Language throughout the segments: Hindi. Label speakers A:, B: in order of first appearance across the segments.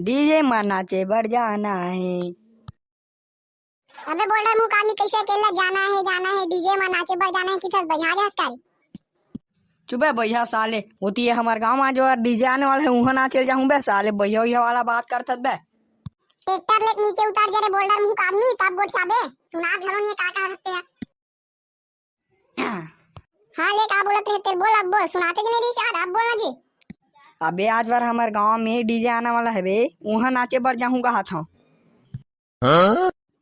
A: डीजे में नाचे बढ़ जाना है।
B: अबे बोल्डर मुंह कानी कैसे अकेला जाना है डीजे में नाचे बढ़ जाना है कि फस भैया रे हस्कारी।
A: चुप है भैया साले, होती है हमारे गांव में जो डीजे आने वाला है वहाँ ना चल जाऊं बे साले, भैया भैया वाला बात करत बे।
B: ट्रैक्टर ले नीचे उतार जरे बोल्डर मुंह का आदमी तब गोठिया बे सुना घरों ये का करते हैं। हाँ ले का बोलत है तेरे बोल अब बोल सुनाते कि नहीं यार अब बोलना जी।
A: अबे आज बार हमारे गांव में डीजे आने वाला है बे, वहाँ नाचे बढ़ जाऊंगा हाथ।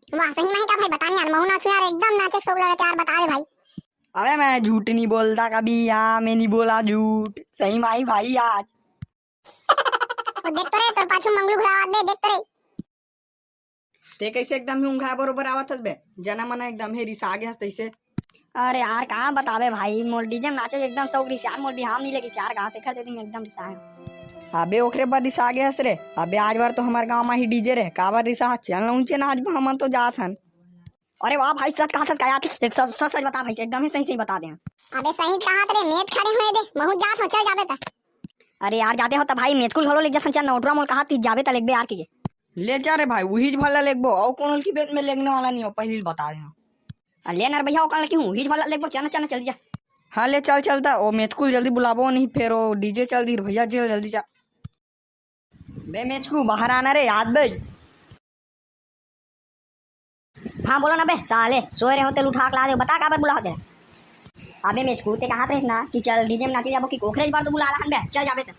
B: वाह सही नहीं का भाई बतानी यार महू नाचू यार एकदम नाचे सब लड़के यार बता दे भाई।
A: अबे मैं झूठ नहीं बोलता कभी, यहाँ मैं नहीं बोला झूठ, सही माई भाई आज।
B: देख तो रे तोर पाछू मंगलू घुरावत बे देख तो रे।
A: ते कैसे एकदम ही ऊँघा बरोबर आवत बे, जना मना एकदम है रिसा गया तैसे। अरे यार कहाँ बतावे भाई, मोर डीजे में नाचे एकदम शौक रिसा, मोर बिहार नहीं लगी यार गाँव देखा से एकदम रिसा है। अबे ओकरे पर रिसा गया रे, अबे आज बार तो हमारे गाँव में ही डीजे रे, का बार रिसा चल ऊंचे ना आज हम तो जात हन। अरे वाह भाई सच कहा था यार, सच बता भाई एकदम ही सही बता दे।
B: अबे सही कहा तेरे मेट खड़े हुए दे महू जात हो चल जाबे ता।
A: अरे यार जाते हो तो भाई मेतकुल घलो ले जा चल नोटरा मोल कहा जाबे ता लेबे यार की ले जा रे भाई वही भला लेगबो और कौन की बेत में लेगने वाला नहीं हो, पहले बता दे। ले ना भैया ओकन की हूं ही भला लेगबो चल चल चल जा। हां ले चल चलता ओ मेतकुल जल्दी बुलाबो नहीं फिर ओ डीजे चल दी भैया जल्दी जा। बे मेचकू बाहर आना रे याद बे। हाँ बोलो ना बे साले सोए रहे होते उठा के ला दे, बता का बार बुला होते। अबे मेचकू ते कहा थे ना कि चल डीजे में नाचे जाबो कि ओखरे बार तो बुला रहा बे चल जाबे त।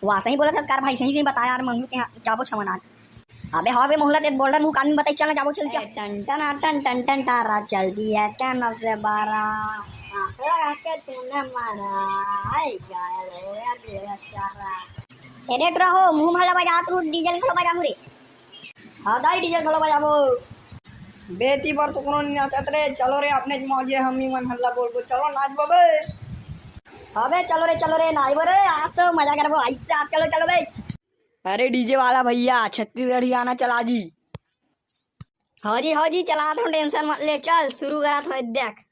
A: वाह सही बोला था सरकार भाई सही बता यार मंगू के जाबो छमना। अबे हाँ बे मोहल्ला ते बोल्डर मुंह कान बताई चल जाबो चल चल। टन टन टन टन टन तारा चलती है टन से बारा लगा के तूने मारा आई गाया रे चारा।
B: अरे रहो मुंह भला बजा तू डीजल खलो बजा रे।
A: हाँ दाई डीजल खलो बजाबो बेती पर तो कोनो नहीं नाचत रे, चलो रे अपने मौजे हम ही मन हल्ला बोल चलो नाच बबे। अबे चलो रे नाचबो रे आज तो मजा करबो ऐसे आप चलो चलो बे। अरे डीजे वाला भैया छत्तीसगढ़ी गाना चला जी। हाँ जी चला दो टेंशन मत ले चल शुरू करा तो देख।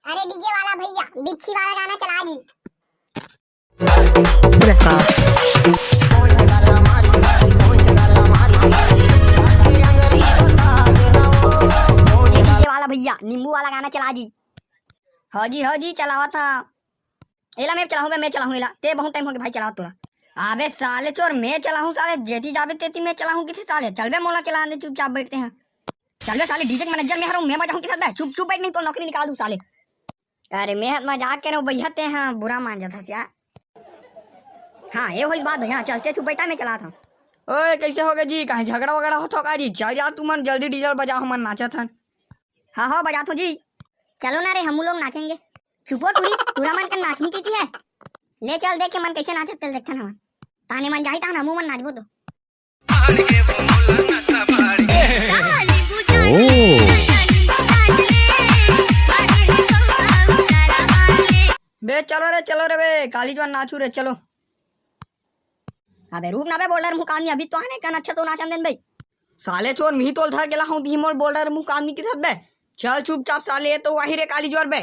B: अरे डीजे वाला भैया बिच्छी वाला गाना चला जी।
A: डीजे वाला भैया नींबू वाला गाना चला जी। हाँ जी चलावा था एला मैं चलाऊंगा मैं चलाऊं एला ते बहुत टाइम हो गया भाई चलाओ तोरा। अबे साले चोर मैं चलाऊं साले जेती जाबे तेती मैं चलाऊं किथे साले चल बे मोला चला दे चुपचाप बैठते हैं। चल बे साले डीजे मैनेजर मैं हूं मैं बजाऊं किथे बे चुप बैठ नहीं तो नौकरी निकाल दूं साले। अरे मैं मजाक कर रहा हूं भैया ते हां बुरा मान जाता यार। हाँ ये हुई बात भैया चलते चुप बैठा मैं चला था। ओए कैसे हो गए जी कहीं झगड़ा वगड़ा हो तो का जी चल जा तू मन जल्दी डीजल बजा हम नाचा था। हाँ बजा तो जी।
B: चलो ना रे हम लोग नाचेंगे। चुपो टूरी पूरा मन कर नाचनी की है ले चल देख के मन कैसे नाचत तेल देखता ना ताने मन जाई ता ना मुंह मन नाचबो तो।
A: बे चलो रे बे काली जवान नाचू रे चलो। अबे रुक ना बे बोल्डर मुंह कान अभी तो आने कन अच्छा तो नाचन देन बे साले चोर मी तोल धर गेला हूं दी मोर बोल्डर मुंह कान की साथ बे चल चुपचाप साले तो वही रे काली ज्वार बे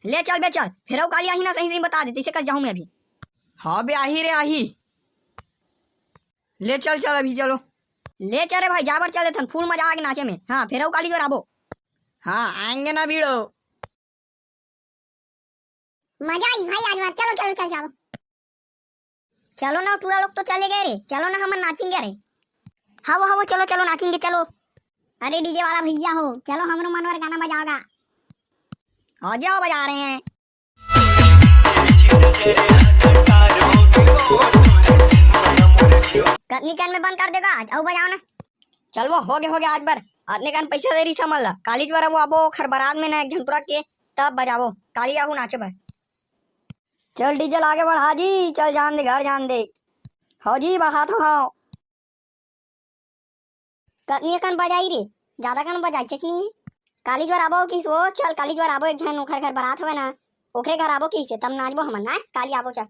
A: ले चल बे चल फिर काली आही ना सही बता दे इसे कर जाऊं मैं अभी। हाँ बे आही रे आही ले चल अभी चलो ले चल रे भाई जाबर चले थन फुल मजा आगे नाचे में। हाँ फिर काली ज्वार आबो हाँ आएंगे ना भीड़ो
B: मजा आई भाई आज बार चलो जाओ। चलो ना पूरा लोग तो चले गए रे चलो ना हम नाचेंगे रे। हाँ चलो नाचेंगे चलो। अरे डीजे वाला भैया हो चलो हमरो मनवर गाना बजाओगा।
A: हाँ जाओ बजा रहे हैं।
B: कतनी कान में बंद कर देगा आज आओ बजाओ ना।
A: चल वो हो गया आज बार आदने कान पैसा दे रही समझ ला काली ज्वार वो आबो खर बारात में ना एक झंटुरा के तब बजाबो काली आहू नाचे भाई। चल डीजल आगे बढ़ा जी चल जान दे घर जान दे। हाँ जी बढ़ा तो हाँ
B: कतनी कान बजाई रे ज्यादा कान बजाई चटनी काली ज्वार आबो किस वो चल काली ज्वार आबो एक झन ओखर घर बारात होवे ना ओखरे घर आबो किस तब नाचबो हमन ना काली आबो चल।